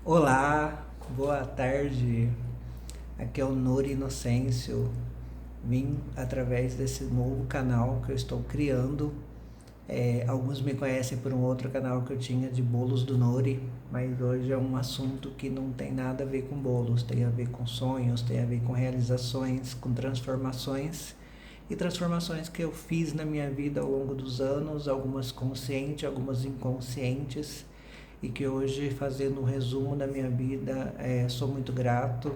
Olá, boa tarde. Aqui é o Nori Inocêncio. Vim através desse novo canal que eu estou criando. Alguns me conhecem por um outro canal que eu tinha de bolos do Nori, mas hoje é um assunto que não tem nada a ver com bolos, tem a ver com sonhos, tem a ver com realizações, com transformações e transformações que eu fiz na minha vida ao longo dos anos, algumas conscientes, algumas inconscientes, e que hoje, fazendo um resumo da minha vida, sou muito grato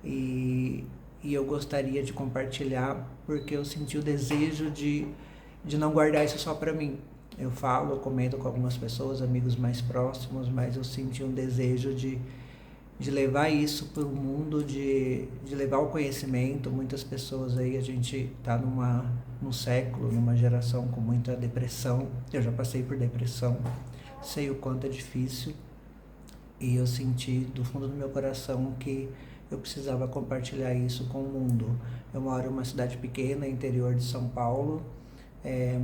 e, e eu gostaria de compartilhar porque eu senti o desejo de não guardar isso só para mim. Eu falo, eu comento com algumas pessoas, amigos mais próximos, mas eu senti um desejo de levar isso para o mundo, de levar o conhecimento. Muitas pessoas aí, a gente está num século, numa geração com muita depressão. Eu já passei por depressão, sei o quanto é difícil, e eu senti do fundo do meu coração que eu precisava compartilhar isso com o mundo. Eu moro em uma cidade pequena, interior de São Paulo.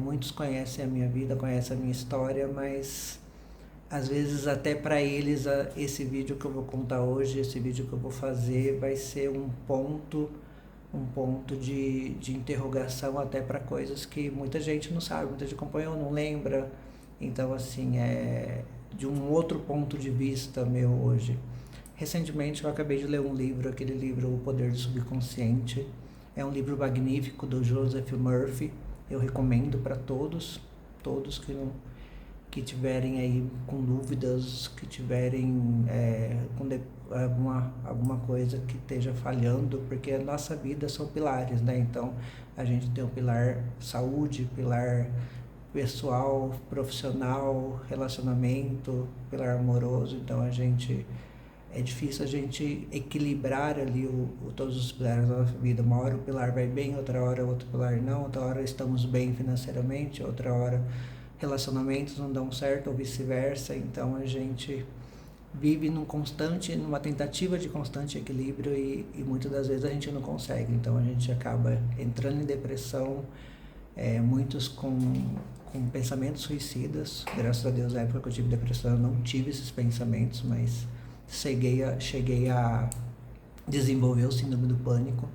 Muitos conhecem a minha vida, conhecem a minha história, mas às vezes até para eles esse vídeo que eu vou contar hoje, esse vídeo que eu vou fazer, vai ser um ponto de interrogação até para coisas que muita gente não sabe, muita gente acompanhou, não lembra. Então, assim, de um outro ponto de vista meu hoje. Recentemente eu acabei de ler um livro, aquele livro O Poder do Subconsciente. É um livro magnífico do Joseph Murphy. Eu recomendo para todos que tiverem aí com dúvidas, que tiverem alguma coisa que esteja falhando, porque a nossa vida são pilares, né? Então a gente tem o pilar saúde, pilar pessoal, profissional, relacionamento, pilar amoroso. Então é difícil a gente equilibrar ali todos os pilares da nossa vida. Uma hora o pilar vai bem, outra hora outro pilar não, outra hora estamos bem financeiramente, outra hora relacionamentos não dão certo ou vice-versa. Então a gente vive numa tentativa de constante equilíbrio e muitas das vezes a gente não consegue. Então a gente acaba entrando em depressão, muitos com pensamentos suicidas. Graças a Deus, na época que eu tive depressão, eu não tive esses pensamentos, mas cheguei a desenvolver o síndrome do pânico.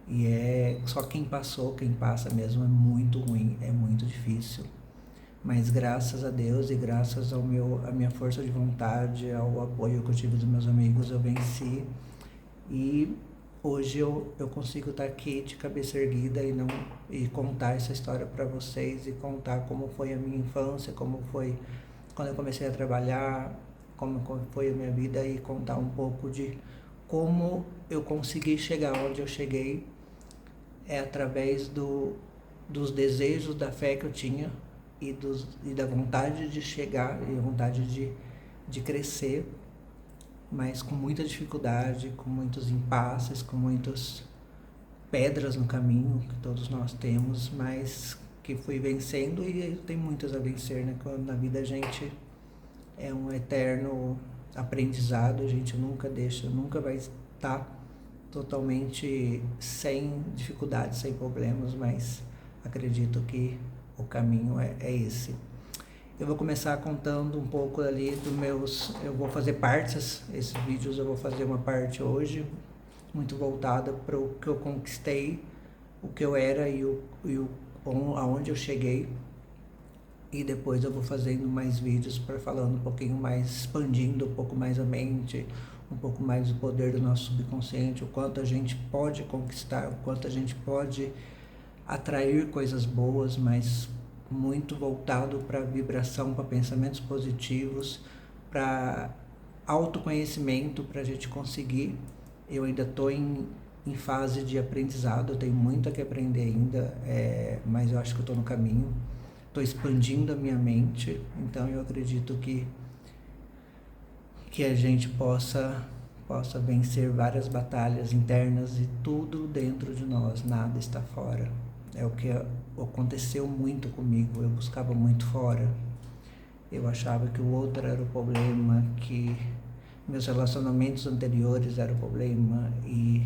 E só quem passa mesmo, é muito ruim, é muito difícil. Mas graças a Deus e graças à minha força de vontade, ao apoio que eu tive dos meus amigos, eu venci. E hoje eu consigo estar aqui de cabeça erguida e contar essa história para vocês, e contar como foi a minha infância, como foi quando eu comecei a trabalhar, como foi a minha vida, e contar um pouco de como eu consegui chegar onde eu cheguei, através dos desejos, da fé que eu tinha e da vontade de chegar e a vontade de crescer, mas com muita dificuldade, com muitos impasses, com muitas pedras no caminho que todos nós temos, mas que fui vencendo, e tem muitas a vencer, né? Quando na vida a gente é um eterno aprendizado, a gente nunca vai estar totalmente sem dificuldades, sem problemas, mas acredito que o caminho é esse. Eu vou começar contando um pouco ali eu vou fazer partes, esses vídeos eu vou fazer uma parte hoje, muito voltada para o que eu conquistei, o que eu era aonde eu cheguei. E depois eu vou fazendo mais vídeos falando um pouquinho mais, expandindo um pouco mais a mente, um pouco mais do poder do nosso subconsciente, o quanto a gente pode conquistar, o quanto a gente pode atrair coisas boas, mas muito voltado para vibração, para pensamentos positivos, para autoconhecimento, para a gente conseguir. Eu ainda estou em fase de aprendizado, eu tenho muito a que aprender ainda, mas eu acho que eu estou no caminho. Estou expandindo a minha mente, então eu acredito que a gente possa vencer várias batalhas internas, e tudo dentro de nós, nada está fora. É o que aconteceu muito comigo, eu buscava muito fora. Eu achava que o outro era o problema, que meus relacionamentos anteriores eram o problema, e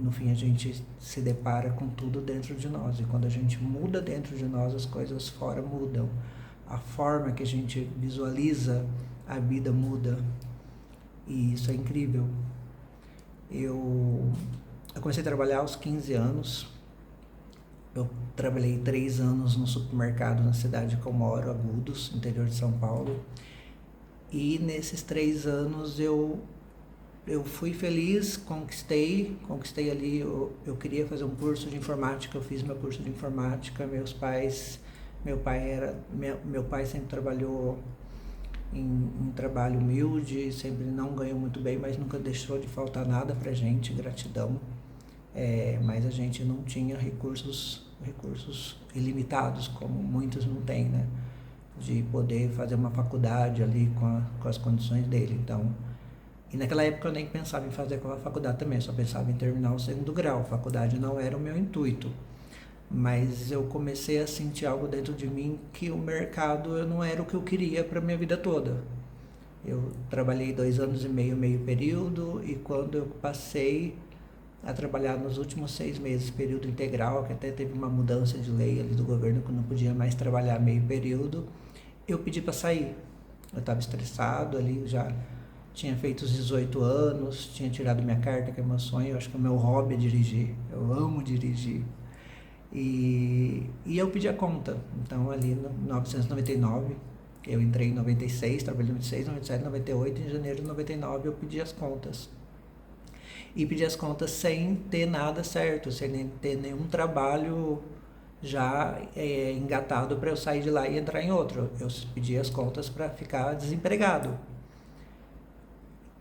no fim a gente se depara com tudo dentro de nós, e quando a gente muda dentro de nós, as coisas fora mudam, a forma que a gente visualiza a vida muda. e isso é incrível. Eu comecei a trabalhar aos 15 anos. Eu trabalhei 3 anos no supermercado na cidade que eu moro, Agudos, interior de São Paulo. E nesses 3 anos eu fui feliz, conquistei ali. Eu queria fazer um curso de informática, eu fiz meu curso de informática. Meu pai sempre trabalhou em trabalho humilde, sempre não ganhou muito bem, mas nunca deixou de faltar nada pra gente, gratidão. Mas a gente não tinha recursos ilimitados, como muitos não têm, né? De poder fazer uma faculdade ali com as condições dele. Então, e naquela época eu nem pensava em fazer com a faculdade também, eu só pensava em terminar o 2º grau. A faculdade não era o meu intuito. Mas eu comecei a sentir algo dentro de mim que o mercado não era o que eu queria para minha vida toda. Eu trabalhei 2 anos e meio período, e quando eu passei a trabalhar nos últimos 6 meses, período integral, que até teve uma mudança de lei ali do governo que não podia mais trabalhar meio período, eu pedi para sair. Eu estava estressado ali, já tinha feito os 18 anos, tinha tirado minha carta, que é meu sonho. Eu acho que o meu hobby é dirigir, eu amo dirigir. E eu pedi a conta. Então, ali em 1999, eu entrei em 96, trabalhei em 96, 97, 98, em janeiro de 99 eu pedi as contas. E pedi as contas sem ter nada certo, sem ter nenhum trabalho já engatado para eu sair de lá e entrar em outro. Eu pedi as contas para ficar desempregado.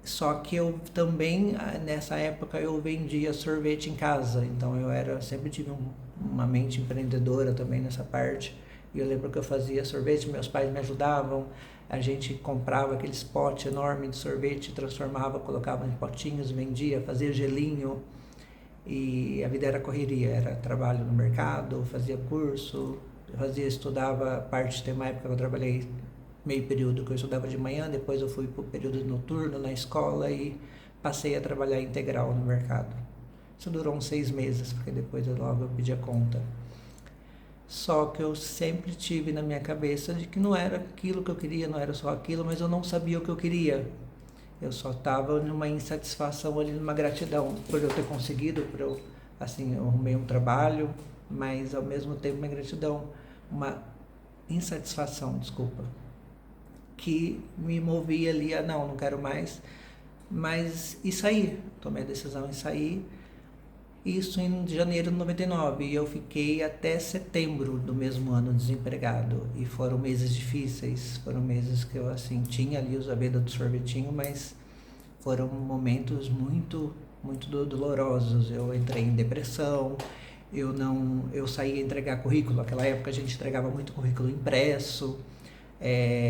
Só que eu também, nessa época, eu vendia sorvete em casa. Então sempre tive uma mente empreendedora também nessa parte. E eu lembro que eu fazia sorvete, meus pais me ajudavam. A gente comprava aqueles potes enormes de sorvete, transformava, colocava em potinhos, vendia, fazia gelinho. E a vida era correria, era trabalho no mercado, fazia curso, estudava parte. Tem uma época que eu trabalhei meio período, que eu estudava de manhã, depois eu fui para o período noturno na escola e passei a trabalhar integral no mercado. Isso durou uns 6 meses, porque depois logo eu pedi a conta. Só que eu sempre tive na minha cabeça de que não era aquilo que eu queria, não era só aquilo, mas eu não sabia o que eu queria. Eu só estava numa insatisfação ali, numa gratidão por eu ter conseguido, eu arrumei um trabalho, mas ao mesmo tempo uma gratidão, uma insatisfação, desculpa, que me movia ali a não quero mais, e sair. Tomei a decisão em sair, isso em janeiro de 99, e eu fiquei até setembro do mesmo ano desempregado, e foram meses difíceis, foram meses que eu tinha ali os abedas do sorvetinho, mas foram momentos muito, muito dolorosos. Eu entrei em depressão, eu saí a entregar currículo. Naquela época a gente entregava muito currículo impresso.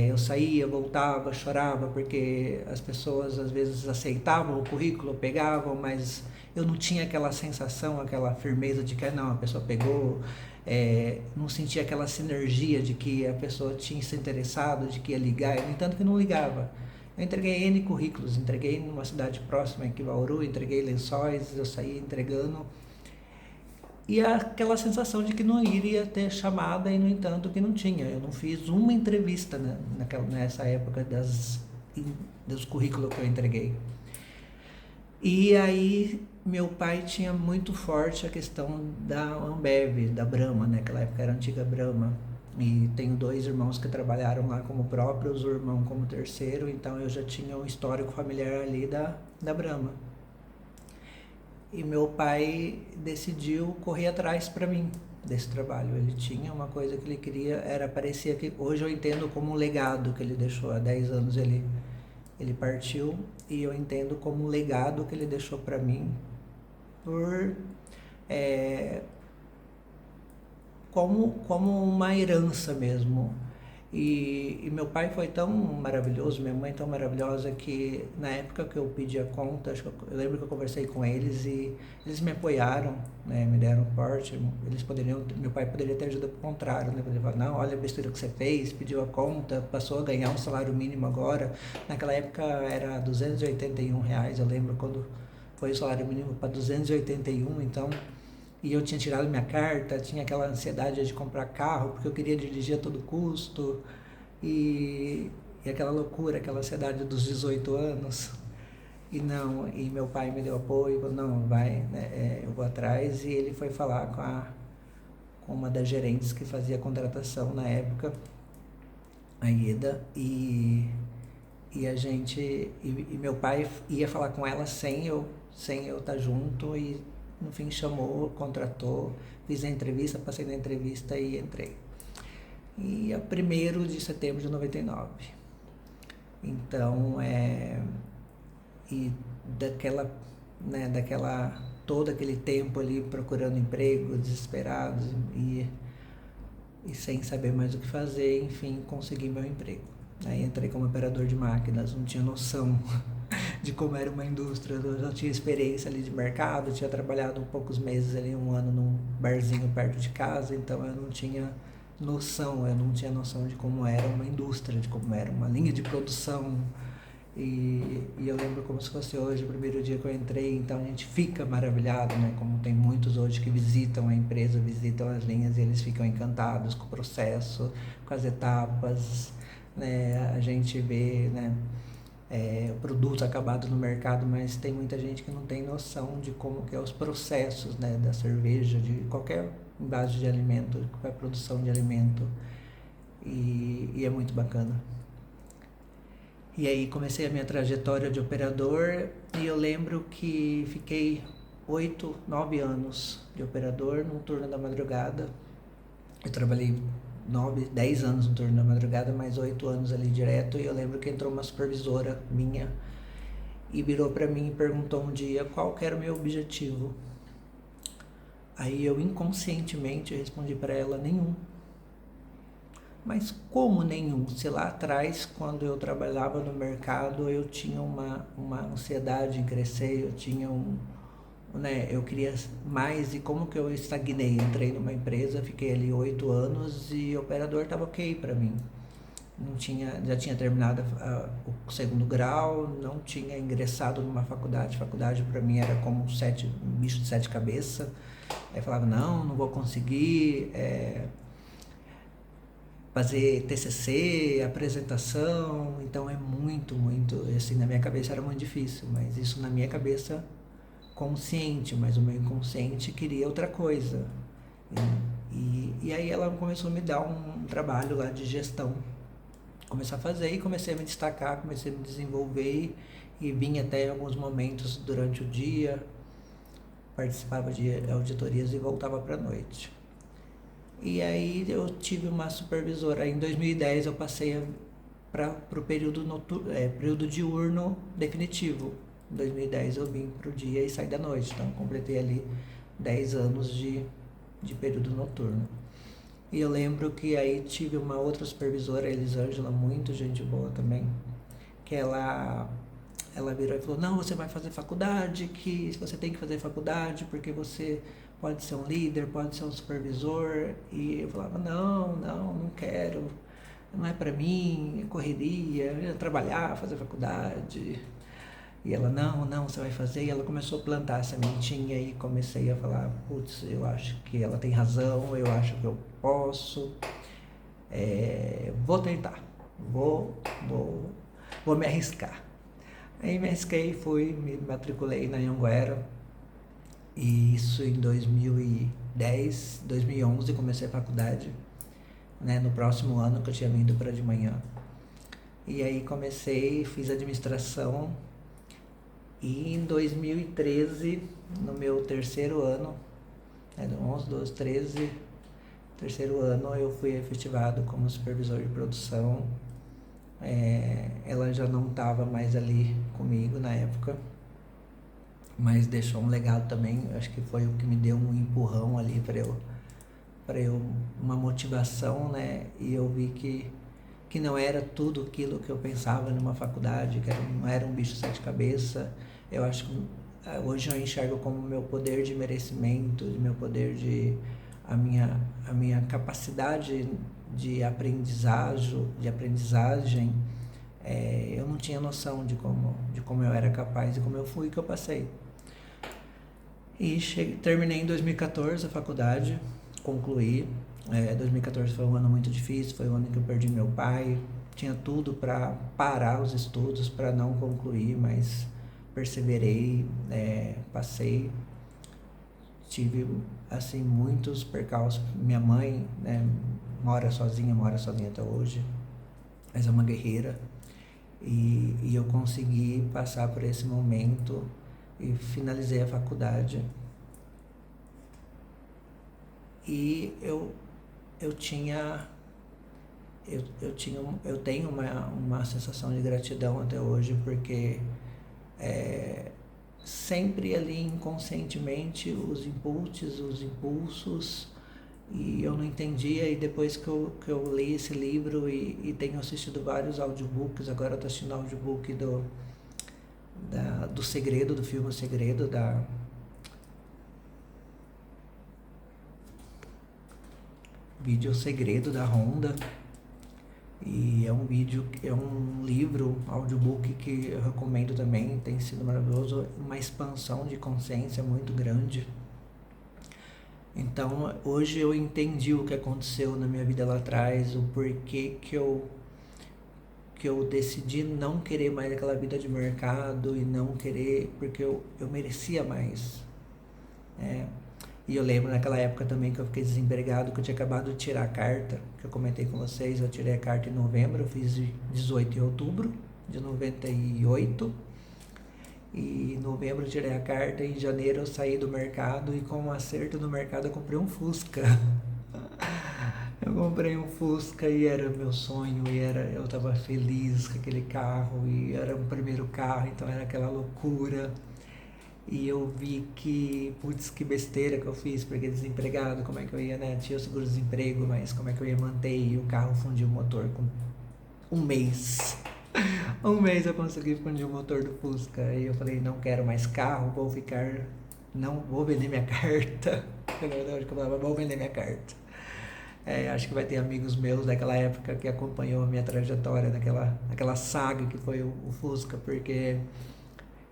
Eu saía, voltava, chorava, porque as pessoas às vezes aceitavam o currículo, pegavam, mas eu não tinha aquela sensação, aquela firmeza de que não, a pessoa pegou, não sentia aquela sinergia de que a pessoa tinha se interessado, de que ia ligar. No entanto que não ligava. Eu entreguei N currículos, entreguei numa cidade próxima, aqui em Bauru, entreguei Lençóis, eu saí entregando. E aquela sensação de que não iria ter chamada, e no entanto que não tinha. Eu não fiz uma entrevista, né, nessa época dos currículos que eu entreguei. E aí meu pai tinha muito forte a questão da Ambev, da Brahma, né? Naquela época era a antiga Brahma. E tenho 2 irmãos que trabalharam lá como próprios, o irmão como terceiro, então eu já tinha um histórico familiar ali da Brahma. E meu pai decidiu correr atrás para mim desse trabalho. Ele tinha uma coisa que ele queria, parecia que hoje eu entendo como um legado que ele deixou. Há 10 anos ele partiu, e eu entendo como um legado que ele deixou para mim, como uma herança mesmo. E meu pai foi tão maravilhoso, minha mãe tão maravilhosa, que na época que eu pedi a conta, eu lembro que eu conversei com eles e eles me apoiaram, né, me deram porte. Meu pai poderia ter ajuda ao contrário, né, poderia falar, não, olha a besteira que você fez, pediu a conta, passou a ganhar um salário mínimo agora. Naquela época era R$281, eu lembro quando foi o salário mínimo para 281, então. E eu tinha tirado minha carta, tinha aquela ansiedade de comprar carro, porque eu queria dirigir a todo custo, e aquela loucura, aquela ansiedade dos 18 anos. E meu pai me deu apoio, falou, não, vai, né, eu vou atrás. E ele foi falar com uma das gerentes que fazia a contratação na época, a Ieda, e a gente, e meu pai ia falar com ela sem eu estar junto, e no fim chamou, contratou, fiz a entrevista, passei na entrevista e entrei. E é 1º de setembro de 99. Então, e todo aquele tempo ali procurando emprego, desesperado e sem saber mais o que fazer, enfim, consegui meu emprego. Aí entrei como operador de máquinas, não tinha noção de como era uma indústria, eu já tinha experiência ali de mercado, tinha trabalhado poucos meses ali, 1 ano num barzinho perto de casa, então eu não tinha noção de como era uma indústria, de como era uma linha de produção. E eu lembro como se fosse hoje, o primeiro dia que eu entrei, então a gente fica maravilhado, né? Como tem muitos hoje que visitam a empresa, visitam as linhas e eles ficam encantados com o processo, com as etapas, né? A gente vê, né, o produto acabado no mercado, mas tem muita gente que não tem noção de como que é os processos, né, da cerveja, de qualquer envase de alimento, qualquer produção de alimento, e é muito bacana. E aí comecei a minha trajetória de operador, e eu lembro que fiquei 8, 9 anos de operador num turno da madrugada. Eu trabalhei 10 anos no turno da madrugada, mais 8 anos ali direto, e eu lembro que entrou uma supervisora minha e virou para mim e perguntou um dia qual que era o meu objetivo. Aí eu inconscientemente respondi para ela, nenhum. Mas como nenhum? Se lá atrás, quando eu trabalhava no mercado, eu tinha uma ansiedade em crescer, eu tinha eu queria mais, e como que eu estagnei? Entrei numa empresa, fiquei ali 8 anos e o operador estava ok para mim. Já tinha terminado o 2º grau, não tinha ingressado numa faculdade. Faculdade para mim era como um bicho de 7 cabeças. Aí falava, não vou conseguir fazer TCC, apresentação, então é muito, assim, na minha cabeça era muito difícil, mas isso na minha cabeça consciente, mas o meu inconsciente queria outra coisa. E aí ela começou a me dar um trabalho lá de gestão, comecei a fazer e comecei a me destacar, comecei a me desenvolver e vim até em alguns momentos durante o dia, participava de auditorias e voltava para a noite. E aí eu tive uma supervisora. Em 2010 eu passei para o período diurno definitivo. Em 2010 eu vim para o dia e saí da noite. Então completei ali 10 anos de período noturno. E eu lembro que aí tive uma outra supervisora, a Elisângela, muito gente boa também, que ela virou e falou, não, você vai fazer faculdade, que você tem que fazer faculdade porque você pode ser um líder, pode ser um supervisor. E eu falava, não quero, não é para mim, é correria, eu ia trabalhar, fazer faculdade. E ela, não, você vai fazer. E ela começou a plantar essa sementinha e comecei a falar, putz, eu acho que ela tem razão, eu acho que eu posso, vou tentar, vou me arriscar. Aí me arrisquei, me matriculei na Anhanguera, e isso em 2010, 2011 comecei a faculdade, né, no próximo ano que eu tinha vindo para de manhã. E aí fiz administração, e em 2013, no meu 3º ano, 11, 12, 13, 3º ano, eu fui efetivado como supervisor de produção. Ela já não estava mais ali comigo na época, mas deixou um legado também. Acho que foi o que me deu um empurrão ali para eu uma motivação, né? E eu vi que não era tudo aquilo que eu pensava numa faculdade, que não era um bicho de 7 cabeças. Eu acho que hoje eu enxergo como meu poder de merecimento, meu poder a minha capacidade de aprendizagem, eu não tinha noção de como eu era capaz e como eu fui, que eu passei. E terminei em 2014 a faculdade, concluí. 2014 foi um ano muito difícil, foi o ano que eu perdi meu pai. Tinha tudo para parar os estudos, para não concluir, mas perseverei, passei, tive assim muitos percalços. Minha mãe, né, mora sozinha até hoje, mas é uma guerreira, e eu consegui passar por esse momento e finalizei a faculdade. E eu tinha eu tenho uma sensação de gratidão até hoje, porque sempre ali inconscientemente os impulsos, e eu não entendia, e depois que eu li esse livro e tenho assistido vários audiobooks, agora eu estou assistindo o audiobook do Segredo, do filme O Segredo, vídeo O Segredo da Honda. E é um livro, audiobook que eu recomendo também, tem sido maravilhoso, uma expansão de consciência muito grande. Então, hoje eu entendi o que aconteceu na minha vida lá atrás, o porquê que eu decidi não querer mais aquela vida de mercado e não querer, porque eu merecia mais. E eu lembro naquela época também que eu fiquei desempregado, que eu tinha acabado de tirar a carta, que eu comentei com vocês, eu tirei a carta em novembro, eu fiz 18 em outubro de 98, e em novembro eu tirei a carta, e em janeiro eu saí do mercado, e com um acerto no mercado eu comprei um Fusca. Eu comprei um Fusca e era meu sonho, eu estava feliz com aquele carro, e era o primeiro carro, então era aquela loucura. E eu vi que, putz, que besteira que eu fiz, porque desempregado, como é que eu ia, né? Tinha o seguro-desemprego, mas como é que eu ia manter? E o carro fundiu o motor com um mês. Um mês eu consegui fundir o motor do Fusca. E eu falei, não quero mais carro, não vou vender minha carta. Eu falava, vou vender minha carta. Acho que vai ter amigos meus daquela época que acompanhou a minha trajetória, naquela saga que foi o Fusca, porque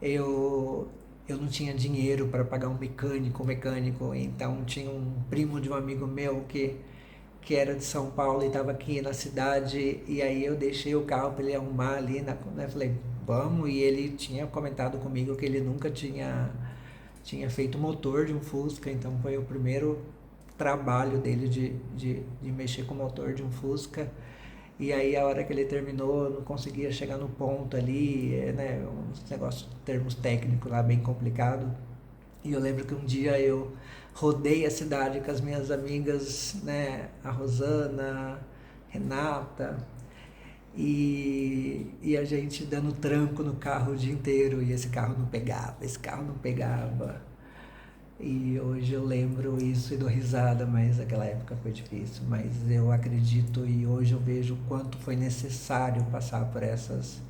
eu não tinha dinheiro para pagar um mecânico, então tinha um primo de um amigo meu que era de São Paulo e estava aqui na cidade, e aí eu deixei o carro para ele arrumar ali, né, falei, vamos, e ele tinha comentado comigo que ele nunca tinha feito motor de um Fusca, então foi o primeiro trabalho dele de mexer com o motor de um Fusca. E aí a hora que ele terminou, eu não conseguia chegar no ponto ali, né, uns negócios, termos técnicos lá bem complicado. E eu lembro que um dia eu rodei a cidade com as minhas amigas, né, a Rosana, Renata, e a gente dando tranco no carro o dia inteiro, e esse carro não pegava. E hoje eu lembro isso e dou risada, mas aquela época foi difícil. Mas eu acredito, e hoje eu vejo o quanto foi necessário passar por essas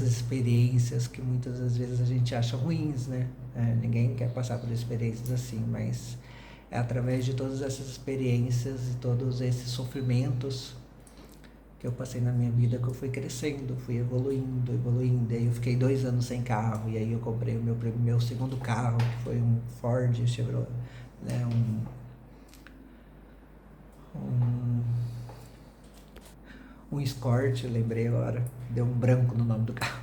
experiências que muitas das vezes a gente acha ruins, né? Ninguém quer passar por experiências assim, mas é através de todas essas experiências e todos esses sofrimentos que eu passei na minha vida que eu fui crescendo, fui evoluindo. E aí eu fiquei 2 anos sem carro, e aí eu comprei o meu segundo carro, que foi um Ford Chevrolet, né, um Escort, eu lembrei agora, deu um branco no nome do carro.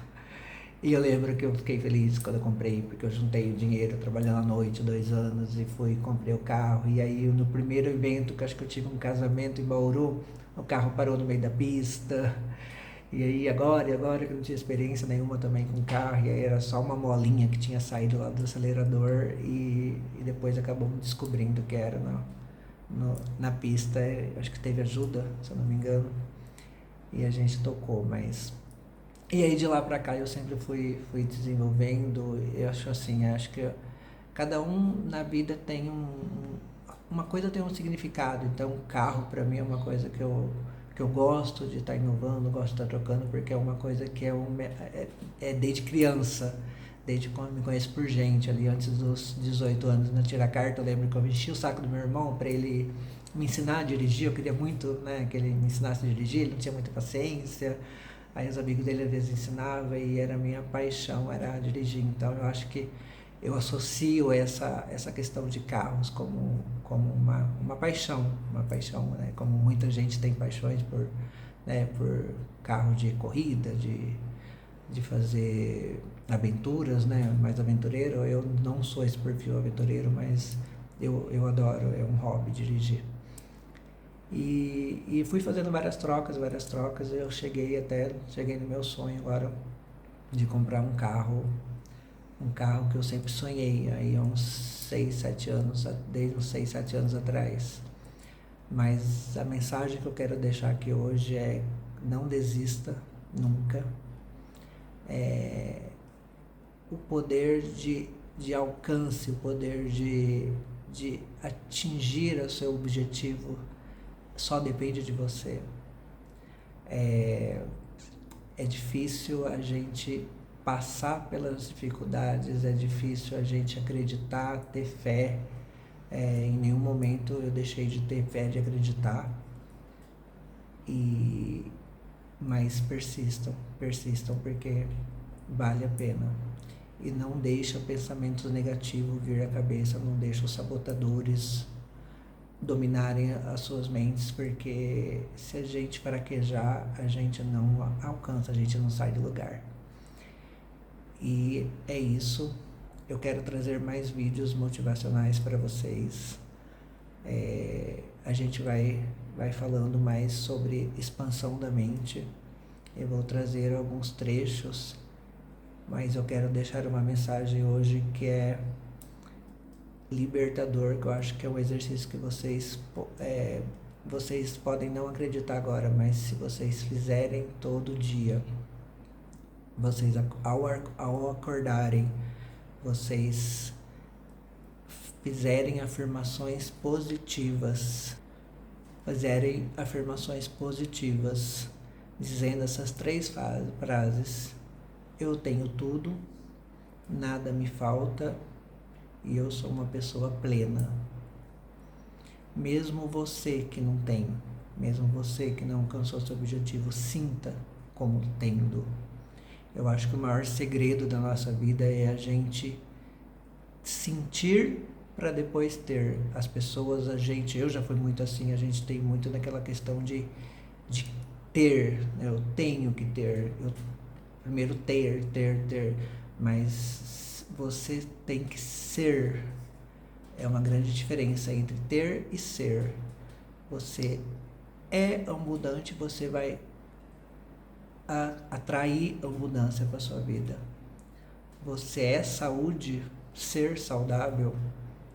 E eu lembro que eu fiquei feliz quando eu comprei, porque eu juntei o dinheiro trabalhando à noite, 2 anos, e comprei o carro. E aí no primeiro evento, que acho que eu tive um casamento em Bauru, o carro parou no meio da pista. E aí agora que eu não tinha experiência nenhuma também com carro, e aí era só uma molinha que tinha saído lá do acelerador, e depois acabamos descobrindo que era na pista. Acho que teve ajuda, se eu não me engano, e a gente tocou, mas... E aí de lá pra cá eu sempre fui desenvolvendo. Eu acho assim, acho que cada um na vida tem uma coisa tem um significado. Então carro pra mim é uma coisa que eu gosto de estar inovando, gosto de estar trocando, porque é uma coisa que é desde criança, desde quando me conheço por gente, ali antes dos 18 anos, na tirar carta. Eu lembro que eu enchi o saco do meu irmão para ele me ensinar a dirigir. Eu queria muito, né, que ele me ensinasse a dirigir, ele não tinha muita paciência. Aí os amigos dele às vezes ensinavam, e era a minha paixão, era dirigir. Então eu acho que eu associo essa questão de carros como uma paixão, né? Como muita gente tem paixões por, né, por carro de corrida, de fazer aventuras, né? Mais aventureiro. Eu não sou esse perfil aventureiro, mas eu adoro, é um hobby dirigir. E fui fazendo várias trocas, eu cheguei no meu sonho agora de comprar um carro que eu sempre sonhei, aí há uns 6, 7 anos, desde uns 6, 7 anos atrás. Mas a mensagem que eu quero deixar aqui hoje é: não desista nunca. O poder de alcance, o poder de atingir o seu objetivo só depende de você. É difícil a gente passar pelas dificuldades, é difícil a gente acreditar, ter fé. Em nenhum momento eu deixei de ter fé, de acreditar. Mas persistam porque vale a pena. E não deixa pensamentos negativos vir à cabeça, não deixa os sabotadores dominarem as suas mentes, porque se a gente fraquejar, a gente não alcança, a gente não sai do lugar. E é isso. Eu quero trazer mais vídeos motivacionais para vocês. A gente vai falando mais sobre expansão da mente. Eu vou trazer alguns trechos, mas eu quero deixar uma mensagem hoje que é libertador, que eu acho que é um exercício que vocês podem não acreditar agora, mas se vocês fizerem todo dia, vocês ao acordarem, vocês fizerem afirmações positivas, dizendo essas 3 frases: eu tenho tudo, nada me falta e eu sou uma pessoa plena. Mesmo você que não tem, mesmo você que não alcançou seu objetivo, sinta como tendo. Eu acho que o maior segredo da nossa vida é a gente sentir para depois ter. As pessoas, eu já fui muito assim, a gente tem muito naquela questão de ter, né? Eu tenho que ter, primeiro ter, mas você tem que ser. É uma grande diferença entre ter e ser. Você é abundante, você vai atrair abundância para sua vida. Você é saúde, ser saudável,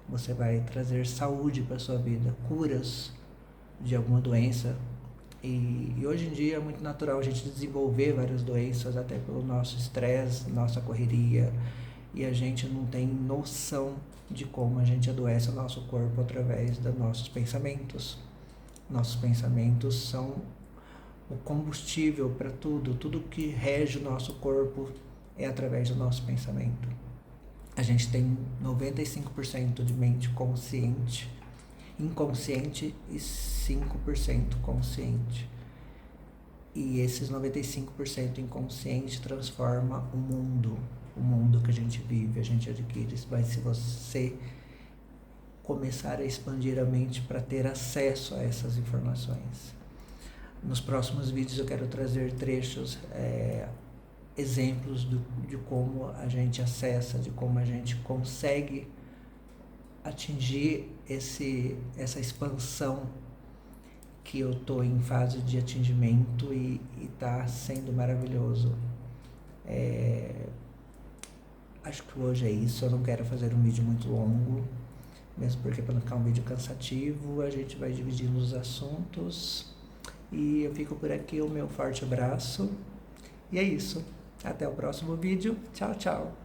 você vai trazer saúde para sua vida, curas de alguma doença. E hoje em dia é muito natural a gente desenvolver várias doenças, até pelo nosso estresse, nossa correria, e a gente não tem noção de como a gente adoece o nosso corpo através dos nossos pensamentos. Nossos pensamentos são o combustível para tudo que rege o nosso corpo é através do nosso pensamento. A gente tem 95% de mente consciente, inconsciente e 5% consciente. E esses 95% inconsciente transforma o mundo que a gente vive, a gente adquire. Mas se você começar a expandir a mente para ter acesso a essas informações. Nos próximos vídeos eu quero trazer trechos, exemplos de como a gente acessa, de como a gente consegue atingir essa expansão que eu estou em fase de atingimento e está sendo maravilhoso. Acho que hoje é isso. Eu não quero fazer um vídeo muito longo, mesmo porque para não ficar um vídeo cansativo, a gente vai dividindo os assuntos. E eu fico por aqui, o meu forte abraço. E é isso. Até o próximo vídeo. Tchau, tchau.